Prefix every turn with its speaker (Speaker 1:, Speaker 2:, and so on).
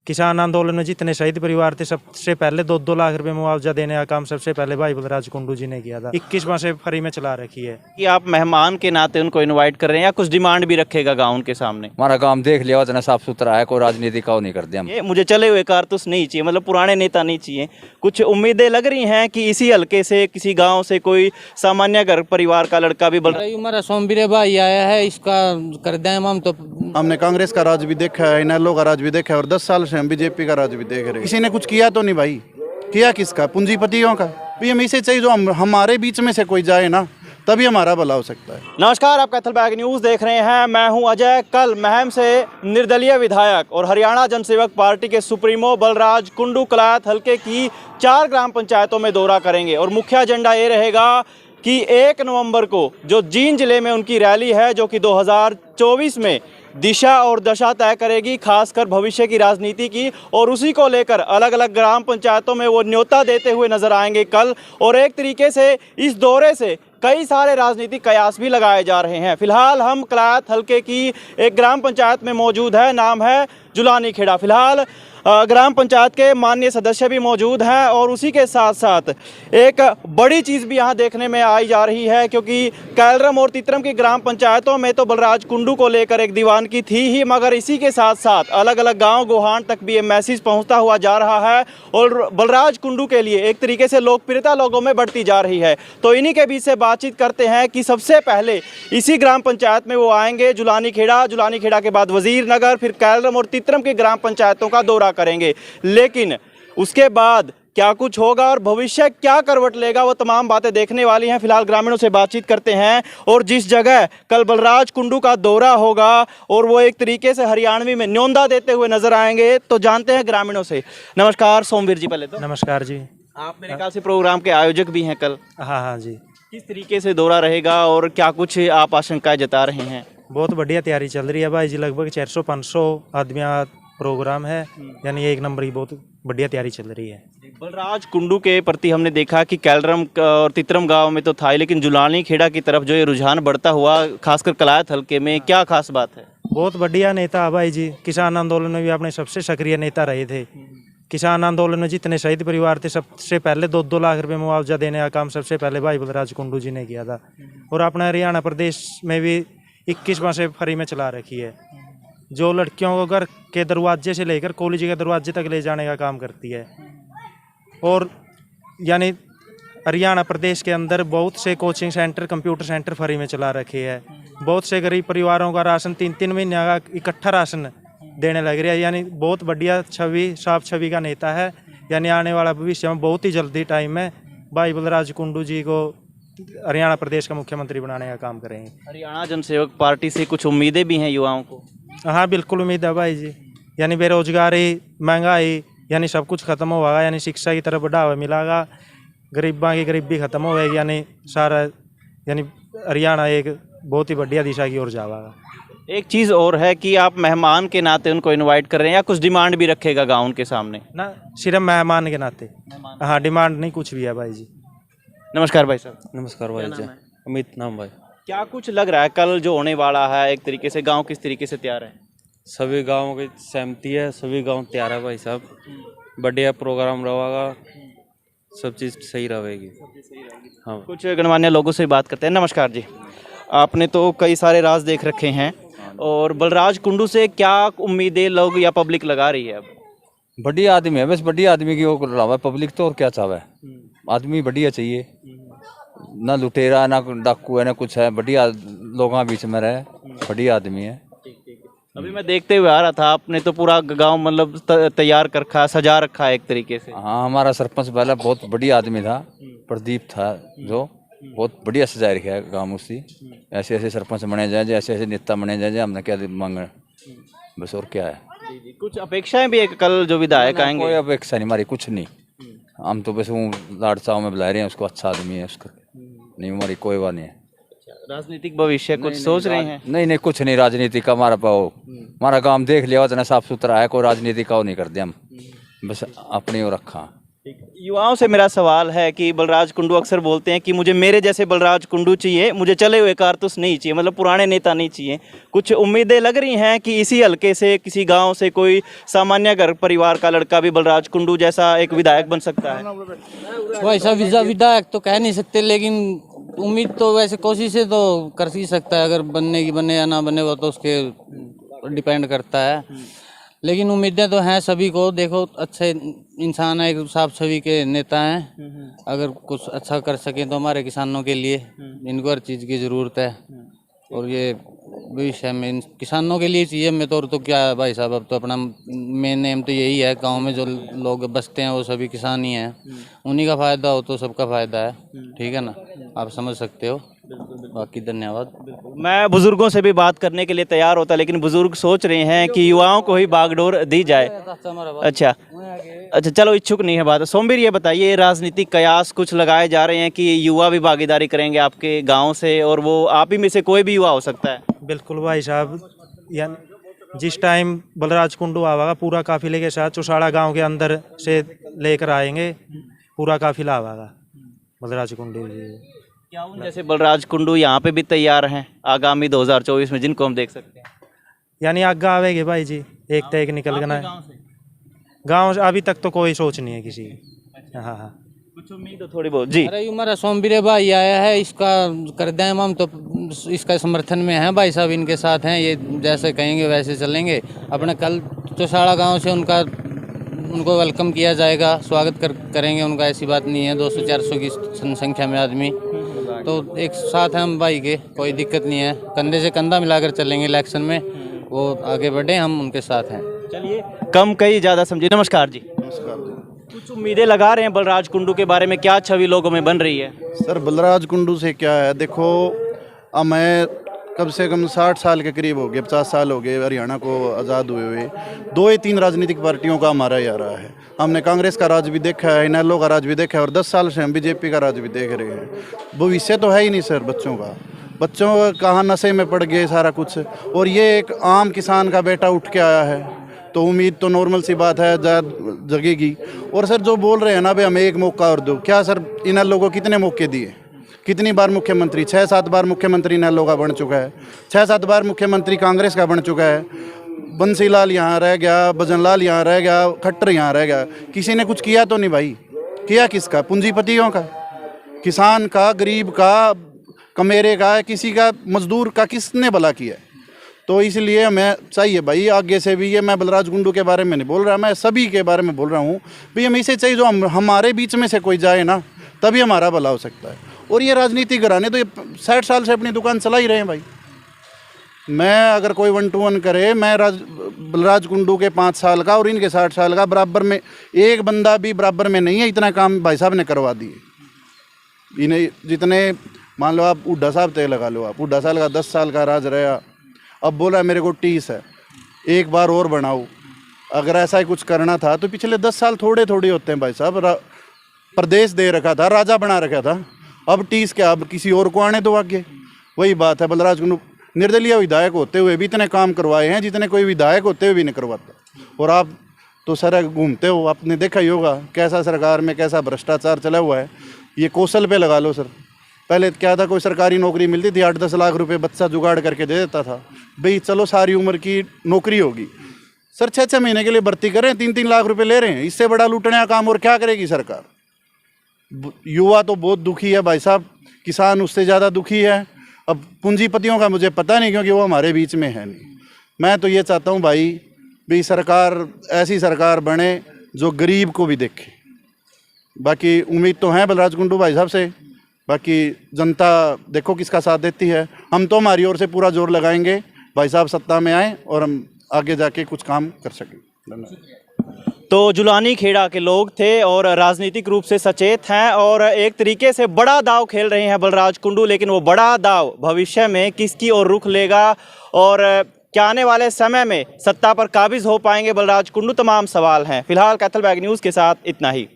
Speaker 1: किसान आंदोलन में जितने शहीद परिवार थे सबसे पहले 2-2 लाख रुपए मुआवजा देने का काम सबसे पहले भाई बलराज कुंडू जी ने किया था। 21 माह से फ्री में चला रखी है।
Speaker 2: कि आप मेहमान के नाते उनको इनवाइट कर रहे हैं या कुछ डिमांड भी रखेगा गाँव उनके सामने?
Speaker 3: हमारा काम देख लिया, इतना साफ सुथरा है, कोई राजनीति का वो नहीं करते हम।
Speaker 2: ये मुझे चले हुए कारतूस नहीं चाहिए, मतलब पुराने नेता नहीं चाहिए। कुछ उम्मीदें लग रही हैं कि इसी हल्के से किसी गाँव से कोई सामान्य घर परिवार का लड़का भी
Speaker 4: हमारा सोमवीर भाई आया है, इसका कर दें हम तो।
Speaker 5: हमने कांग्रेस का राज भी देखा है, इनेलो का राज भी देखा है और 10 साल से हम बीजेपी का राज भी देख रहे हैं। किसी ने कुछ किया तो नहीं भाई, किया किसका? पूंजीपतियों का। पीएम इसे चाहिए जो हमारे बीच में से कोई जाए ना, तभी हमारा भला हो सकता है।
Speaker 2: नमस्कार, आप कैथल बैग न्यूज़ देख रहे हैं। मैं हूं अजय। कल महम से निर्दलीय विधायक और हरियाणा जनसेवक पार्टी के सुप्रीमो बलराज कुंडू कलायत हल्के की 4 ग्राम पंचायतों में दौरा करेंगे और मुख्य एजेंडा ये रहेगा कि 1 नवंबर को जो जींद जिले में उनकी रैली है, जो कि 2024 में दिशा और दशा तय करेगी, खासकर भविष्य की राजनीति की, और उसी को लेकर अलग अलग ग्राम पंचायतों में वो न्योता देते हुए नजर आएंगे कल। और एक तरीके से इस दौरे से कई सारे राजनीतिक कयास भी लगाए जा रहे हैं। फिलहाल हम कलायत हल्के की एक ग्राम पंचायत में मौजूद है, नाम है जुलानी खेड़ा। फिलहाल ग्राम पंचायत के माननीय सदस्य भी मौजूद हैं और उसी के साथ साथ एक बड़ी चीज़ भी यहाँ देखने में आई जा रही है, क्योंकि कैलरम और तितरम की ग्राम पंचायतों में तो बलराज कुंडू को लेकर एक दीवानगी थी ही, मगर इसी के साथ साथ अलग अलग गांव गोहान तक भी ये मैसेज पहुंचता हुआ जा रहा है और बलराज कुंडू के लिए एक तरीके से लोकप्रियता लोगों में बढ़ती जा रही है। तो इन्हीं के बीच से बातचीत करते हैं कि सबसे पहले इसी ग्राम पंचायत में वो आएंगे, जुलानी खेड़ा के बाद वजीर नगर, फिर कैलरम और तितरम की ग्राम पंचायतों का दौरा करेंगे। लेकिन उसके बाद क्या कुछ होगा और भविष्य क्या करवट लेगा, वो तमाम बातें देखने वाली हैं। फिलहाल ग्रामीणों से बातचीत करते हैं और जिस जगह कल बलराज कुंडू का दौरा होगा और वो एक तरीके से हरियाणवी में न्योंदा देते हुए नजर आएंगे, तो जानते हैं ग्रामीणों से। नमस्कार सोमवीर जी। पहले तो
Speaker 1: नमस्कार जी।
Speaker 2: आप मेरे ख्याल से प्रोग्राम के आयोजक भी हैं कल।
Speaker 1: हाँ जी।
Speaker 2: किस तरीके से दौरा रहेगा और क्या कुछ आप आशंकाएं जता रहे हैं?
Speaker 1: बहुत बढ़िया तैयारी चल रही है भाई जी। लगभग 400-500 आदमी प्रोग्राम है, यानी 1 नंबर की बहुत बढ़िया तैयारी चल रही है।
Speaker 2: बलराज कुंडू के प्रति हमने देखा कि कैलरम और तितरम गांव में तो था, लेकिन जुलानी खेड़ा की तरफ जो ये रुझान बढ़ता हुआ, खासकर कलायत हल्के में, क्या खास बात है?
Speaker 1: बहुत बढ़िया नेता है भाई जी। किसान आंदोलन में भी अपने सबसे सक्रिय नेता रहे थे। किसान आंदोलन में जितने शहीद परिवार थे सबसे पहले 2-2 लाख रुपए मुआवजा देने का काम सबसे पहले भाई बलराज कुंडू जी ने किया था। और अपना हरियाणा प्रदेश में भी 21 माह से फ्री में चला रखी है, जो लड़कियों को घर के दरवाजे से लेकर कॉलेज के दरवाजे तक ले जाने का काम करती है। और यानी हरियाणा प्रदेश के अंदर बहुत से coaching centre, computer centre free में चला रखे हैं। बहुत से गरीब परिवारों का राशन 3-3 महीने का इकट्ठा राशन देने लग रहा है। यानी बहुत बढ़िया छवि, साफ छवि का नेता है। यानी आने वाला भविष्य में बहुत ही जल्दी टाइम में भाई बलराज कुंडू जी को हरियाणा प्रदेश का मुख्यमंत्री बनाने का काम करेंगे।
Speaker 2: हरियाणा जनसेवक पार्टी से कुछ उम्मीदें भी हैं युवाओं को?
Speaker 1: हाँ बिल्कुल उम्मीद है भाई जी। यानी बेरोजगारी, महंगाई, यानी सब कुछ खत्म होगा। यानी शिक्षा की तरफ बढ़ावा मिलेगा, गरीबों की गरीबी खत्म होगी। यानी सारा यानी हरियाणा एक बहुत ही बढ़िया दिशा की ओर जाएगा।
Speaker 2: एक चीज़ और है कि आप मेहमान के नाते उनको इनवाइट कर रहे हैं या कुछ डिमांड भी रखेगा गाँव उनके सामने?
Speaker 1: ना, सिर्फ मेहमान के नाते। हाँ, डिमांड नहीं, कुछ भी है भाई जी।
Speaker 2: नमस्कार भाई साहब।
Speaker 6: नमस्कार भाई जी। अमित नाम भाई।
Speaker 2: क्या कुछ लग रहा है कल जो होने वाला है, एक तरीके से गांव किस तरीके से तैयार है?
Speaker 6: सभी गाँवों की सहमति है, सभी गांव तैयार है भाई साहब। बढ़िया प्रोग्राम रहेगा, सब चीज़ सही रहेगी। हाँ,
Speaker 2: कुछ गणमान्य लोगों से बात करते हैं। नमस्कार जी। आपने तो कई सारे राज देख रखे हैं और बलराज कुंडू से क्या उम्मीदें लोग या पब्लिक लगा रही है? अब
Speaker 3: बढ़िया आदमी है, बस बढ़िया आदमी की वो रहा है पब्लिक तो, और क्या चाहे? आदमी बढ़िया चाहिए, ना लुटेरा, ना डाकू है, ना कुछ है। बढ़िया लोगों के बीच में रहे, बढ़िया आदमी है।
Speaker 2: अभी मैं देखते हुए आ रहा था, आपने तो पूरा गांव मतलब तैयार कर रखा, सजा रखा है एक तरीके से।
Speaker 3: हाँ, हमारा सरपंच पहले बहुत बढ़िया आदमी था, प्रदीप था, जो बहुत बढ़िया सजा रखा है गाँव। उसी ऐसे ऐसे सरपंच बने जाए, ऐसे ऐसे नेता बने जाए, हमने क्या मांग, बस और क्या है।
Speaker 2: कुछ अपेक्षाएं भी है कल जो विधायक आएंगे?
Speaker 3: कोई अपेक्षा नहीं हमारी, कुछ नहीं। हम तो बस वो लाड साव में बुला रहे हैं उसको, अच्छा आदमी है उसका, नहीं हमारी कोई बात नहीं है।
Speaker 2: राजनीतिक भविष्य कुछ सोच रहे हैं?
Speaker 3: नहीं, कुछ नहीं राजनीति का। हमारा काम देख लिया, इतना साफ सुथरा है, कोई राजनीति का वो नहीं करते हम, बस अपनी वो रखा।
Speaker 2: युवाओं से मेरा सवाल है कि बलराज कुंडू अक्सर बोलते हैं कि मुझे मेरे जैसे बलराज कुंडू चाहिए, मुझे चले हुए कारतूस नहीं चाहिए, मतलब पुराने नेता नहीं चाहिए। कुछ उम्मीदें लग रही हैं कि इसी हलके से, किसी गांव से कोई सामान्य घर परिवार का लड़का भी बलराज कुंडू जैसा एक विधायक बन सकता है।
Speaker 4: वैसा विधायक तो कह नहीं सकते, लेकिन उम्मीद तो वैसे कोशिशें तो कर ही सकता है। अगर बनने की बने या ना बने वो तो उसके डिपेंड करता है, लेकिन उम्मीदें तो हैं सभी को। देखो अच्छे इंसान है, एक साफ छवि के नेता हैं, अगर कुछ अच्छा कर सकें तो हमारे किसानों के लिए, इनको हर चीज़ की ज़रूरत है और ये भविष्य में किसानों के लिए चाहिए। मैं तो क्या है भाई साहब, अब तो अपना मेन एम तो यही है, गांव में जो लोग बसते हैं वो सभी किसान ही हैं, उन्हीं का फ़ायदा हो तो सबका फ़ायदा है। ठीक है ना, आप समझ सकते हो। बाकी धन्यवाद।
Speaker 2: मैं बुजुर्गों से भी बात करने के लिए तैयार होता, लेकिन बुजुर्ग सोच रहे हैं कि युवाओं को ही बागडोर दी जाए। अच्छा, चलो इच्छुक नहीं है बात। सोमवीर ये बताइए, राजनीतिक कयास कुछ लगाए जा रहे हैं कि युवा भी भागीदारी करेंगे आपके गांव से, और वो आप ही में से कोई भी युवा हो सकता है।
Speaker 1: बिल्कुल भाई साहब, या जिस टाइम बलराज कुंडू आवागा पूरा काफिले के साथ चौसाड़ा गांव के अंदर से लेकर आएंगे, पूरा काफिला आवागा बलराज कुंडू जी।
Speaker 2: क्या उन जैसे बलराज कुंडू यहाँ पे भी तैयार हैं आगामी 2024 में, जिनको हम देख सकते हैं?
Speaker 1: यानी आगे आवेगे भाई जी, एक तो एक निकल गना है गाँव से। अभी तक तो कोई सोच नहीं है किसी की। हाँ,
Speaker 2: कुछ उम्मीद हो थोड़ी बहुत जी।
Speaker 4: अरे हमारा सोमवीर भाई आया है, इसका कर दें हम तो इसका समर्थन में है भाई साहब, इनके साथ हैं। ये जैसे कहेंगे वैसे चलेंगे। अपने कल चौसाड़ा गांव से उनको वेलकम किया जाएगा, स्वागत करेंगे उनका, ऐसी बात नहीं है। 200-400 की संख्या में आदमी तो एक साथ हैं हम भाई के, कोई दिक्कत नहीं है। कंधे से कंधा मिलाकर चलेंगे इलेक्शन में, वो आगे बढ़े, हम उनके साथ हैं।
Speaker 2: चलिए, कम कहीं ज़्यादा समझिए। नमस्कार जी।
Speaker 5: नमस्कार जी।
Speaker 2: कुछ उम्मीदें लगा रहे हैं बलराज कुंडू के बारे में, क्या छवि लोगों में बन रही है?
Speaker 5: सर बलराज कुंडू से क्या है, देखो अब मैं कम से कम 60 साल के करीब हो गए, 50 साल हो गए हरियाणा को आज़ाद हुए हुए। 2 या 3 राजनीतिक पार्टियों का हमारा ही आ रहा है। हमने कांग्रेस का राज भी देखा है, इनेलो का राज भी देखा है, और 10 साल से हम बीजेपी का राज भी देख रहे हैं। भविष्य तो है ही नहीं सर बच्चों का। बच्चों कहाँ नशे में पड़ गए सारा कुछ, और ये एक आम किसान का बेटा उठ के आया है, तो उम्मीद तो नॉर्मल सी बात है जगेगी। और सर जो बोल रहे हैं ना भाई हमें एक मौका और दो, क्या सर इनेलो को कितने मौके दिए? कितनी बार मुख्यमंत्री, 6-7 बार मुख्यमंत्री इनेलो का बन चुका है, 6-7 बार मुख्यमंत्री कांग्रेस का बन चुका है। बंसीलाल यहाँ रह गया, भजनलाल यहाँ रह गया, खट्टर यहाँ रह गया, किसी ने कुछ किया तो नहीं भाई। किया किसका? पूंजीपतियों का, किसान का, गरीब का, कमेरे का, किसी का, मजदूर का किसने भला किया? तो इसलिए हमें चाहिए भाई आगे से भी, ये मैं बलराज कुंडू के बारे में नहीं बोल रहा, मैं सभी के बारे में बोल रहा हूँ भाई। हमें इसे चाहिए जो हमारे बीच में से कोई जाए ना, तभी हमारा भला हो सकता है। और ये राजनीति घराने तो ये 60 साल से अपनी दुकान चला ही रहे हैं भाई। मैं अगर कोई 1 to 1 करे, मैं बलराज कुंडू के 5 साल का और इनके 60 साल का बराबर में, एक बंदा भी बराबर में नहीं है। इतना काम भाई साहब ने करवा दिए। इन्हें जितने मान लो आप हुड्डा साहब तय लगा लो, आप हुड्डा साल का 10 साल का राज रहा, अब बोला मेरे को 30 है, एक बार और बनाओ। अगर ऐसा ही कुछ करना था तो पिछले 10 साल थोड़े थोड़े होते हैं भाई साहब। प्रदेश दे रखा था, राजा बना रखा था, अब 30 क्या, अब किसी और को आने दो आगे। वही बात है, बलराज कुंडू निर्दलीय विधायक होते हुए भी इतने काम करवाए हैं जितने कोई विधायक होते हुए भी नहीं करवाता। और आप तो सर घूमते हो, आपने देखा ही होगा कैसा सरकार में कैसा भ्रष्टाचार चला हुआ है। ये कौशल पे लगा लो सर। पहले क्या था, कोई सरकारी नौकरी मिलती थी 8-10 लाख रुपए बच्चा जुगाड़ करके दे देता था, भाई चलो सारी उम्र की नौकरी होगी। सर 6-6 महीने के लिए भर्ती करें, 3-3 लाख रुपए ले रहे हैं। इससे बड़ा लूटने का काम और क्या करेगी सरकार? युवा तो बहुत दुखी है भाई साहब, किसान उससे ज़्यादा दुखी है। अब पूंजीपतियों का मुझे पता नहीं, क्योंकि वो हमारे बीच में है नहीं। मैं तो ये चाहता हूँ भाई सरकार ऐसी सरकार बने जो गरीब को भी देखे। बाकी उम्मीद तो है बलराज कुंडू भाई साहब से, बाकी जनता देखो किसका साथ देती है। हम तो हमारी ओर से पूरा जोर लगाएंगे भाई साहब सत्ता में आए और हम आगे जाके कुछ काम कर सकें। धन्यवाद।
Speaker 2: तो जुलानी खेड़ा के लोग थे और राजनीतिक रूप से सचेत हैं और एक तरीके से बड़ा दाव खेल रहे हैं बलराज कुंडू। लेकिन वो बड़ा दाव भविष्य में किसकी ओर रुख लेगा और क्या आने वाले समय में सत्ता पर काबिज हो पाएंगे बलराज कुंडू, तमाम सवाल हैं। फिलहाल कैथल बैग न्यूज़ के साथ इतना ही।